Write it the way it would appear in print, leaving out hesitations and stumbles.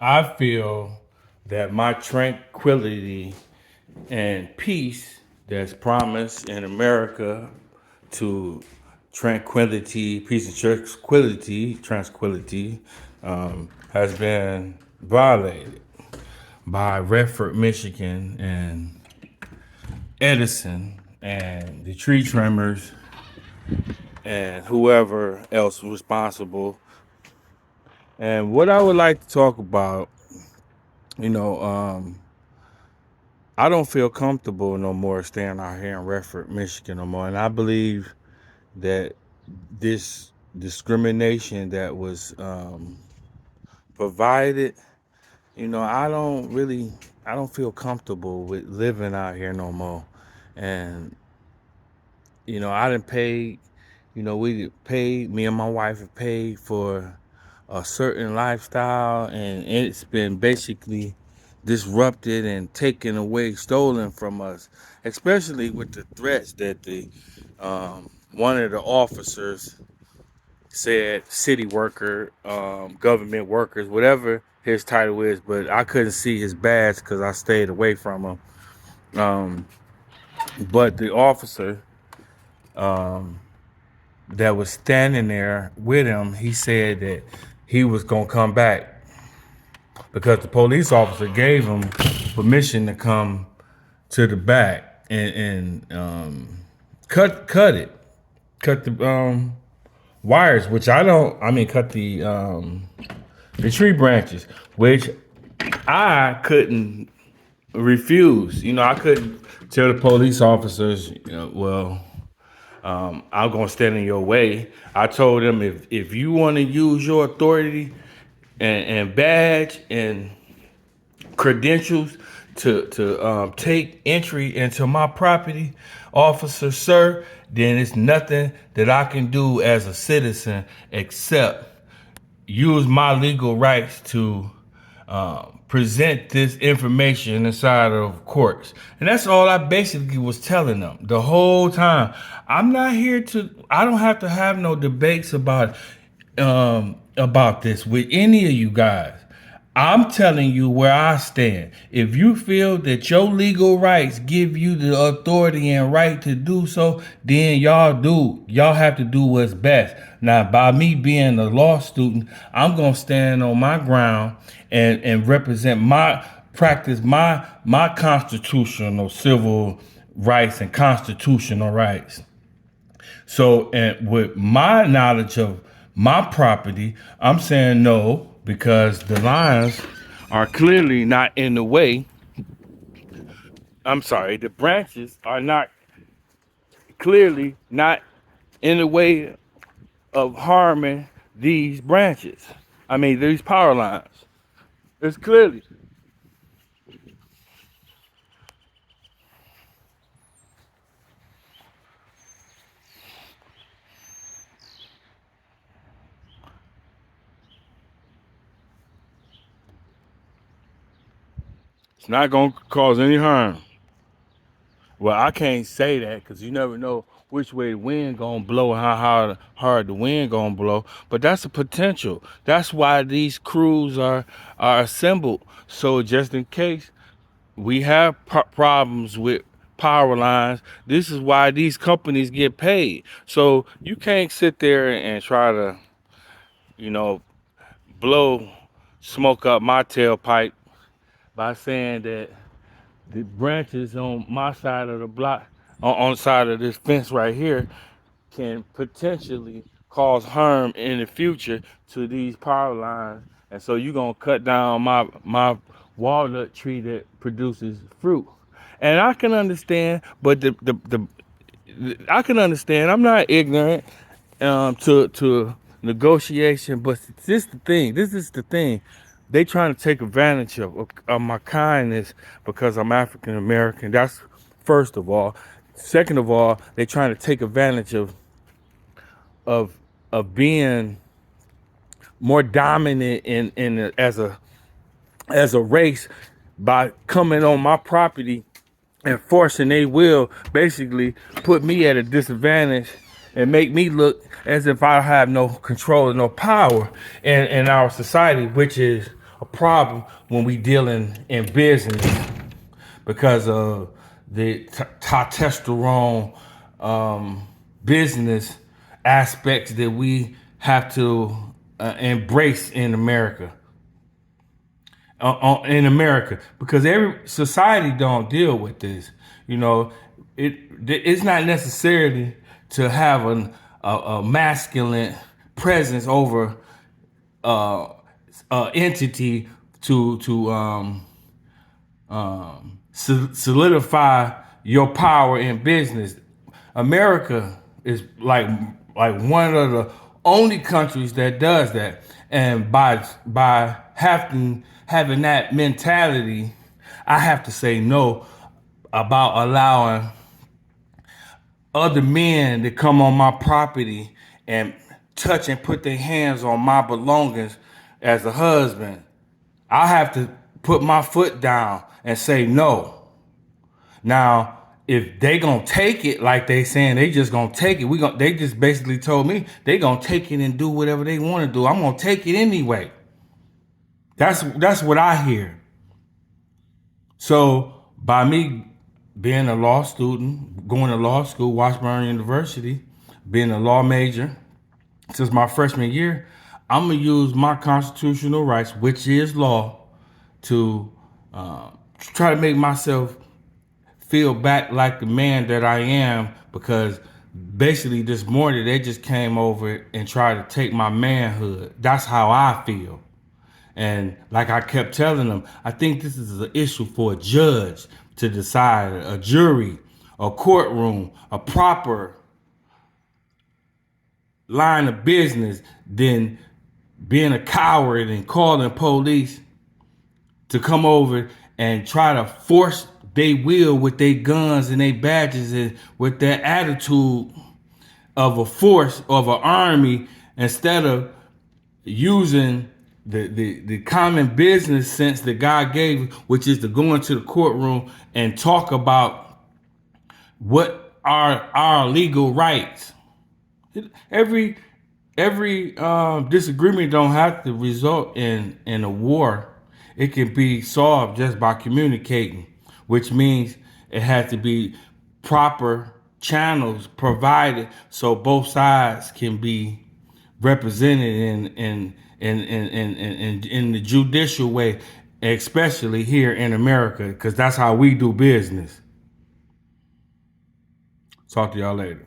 I feel that my tranquility and peace that's promised in America to tranquility, peace and tranquility, has been violated by Redford, Michigan, and Edison, and the tree trimmers, and whoever else responsible. And what I would like to talk about, you know, I don't feel comfortable no more staying out here in Redford, Michigan no more. And I believe that this discrimination that was provided, I don't feel comfortable with living out here no more. And, I didn't pay, we paid, me and my wife have paid for a certain lifestyle, and it's been basically disrupted and taken away, stolen from us, especially with the threats that the one of the officers said, city worker, government workers, whatever his title is, but I couldn't see his badge because I stayed away from him. Um, but the officer that was standing there with him, he said that he was gonna come back because the police officer gave him permission to come to the back and cut the wires, which cut the tree branches, which I couldn't refuse. I couldn't tell the police officers, I'm gonna stand in your way. I told them, if you want to use your authority and badge and credentials to take entry into my property, officer, sir, then it's nothing that I can do as a citizen except use my legal rights to present this information inside of courts. And that's all I basically was telling them the whole time. I don't have to have no debates about this with any of you guys. I'm telling you where I stand. If you feel that your legal rights give you the authority and right to do so, then y'all do. Y'all have to do what's best. Now, by me being a law student, I'm gonna stand on my ground and represent my constitutional civil rights and constitutional rights. So, and with my knowledge of my property, I'm saying no because the lines are clearly not in the way. I'm sorry, the branches are not clearly not in the way of harming these branches. These power lines. It's clearly. It's not going to cause any harm. Well, I can't say that because you never know which way the wind gonna blow and how hard the wind gonna blow. But that's a potential. That's why these crews are assembled. So just in case we have problems with power lines, this is why these companies get paid. So you can't sit there and try to, you know, blow smoke up my tailpipe by saying that the branches on my side of the block, on the side of this fence right here, can potentially cause harm in the future to these power lines. And so you're gonna cut down my walnut tree that produces fruit. And I can understand, but I can understand. I'm not ignorant to negotiation, but this is the thing. They trying to take advantage of my kindness because I'm African American. That's first of all. Second of all, they trying to take advantage of of being more dominant as a race by coming on my property and forcing they will basically put me at a disadvantage and make me look as if I have no control and no power in our society, which is a problem when we dealing in business because of the testosterone business aspects that we have to embrace in America. Because every society don't deal with this. You know, it's not necessarily to have a masculine presence over entity to solidify your power in business. America is like one of the only countries that does that, and by having that mentality, I have to say no about allowing other men to come on my property and touch and put their hands on my belongings as a husband. I have to put my foot down and say no. Now, if they gonna take it like they saying they just gonna take it, they just basically told me they gonna take it and do whatever they want to do. I'm gonna take it anyway. That's what I hear. So by me being a law student, going to law school, Washburn University, being a law major since my freshman year, I'm gonna use my constitutional rights, which is law, to try to make myself feel back like the man that I am, because basically this morning they just came over and tried to take my manhood. That's how I feel. And like I kept telling them, I think this is an issue for a judge to decide, a jury, a courtroom, a proper line of business than being a coward and calling police to come over and try to force they will with their guns and their badges and with their attitude of a force of an army, instead of using the common business sense that God gave, which is to go into the courtroom and talk about what are our legal rights. Every disagreement don't have to result in a war. It can be solved just by communicating, which means it has to be proper channels provided so both sides can be represented in the judicial way, especially here in America, because that's how we do business. Talk to y'all later.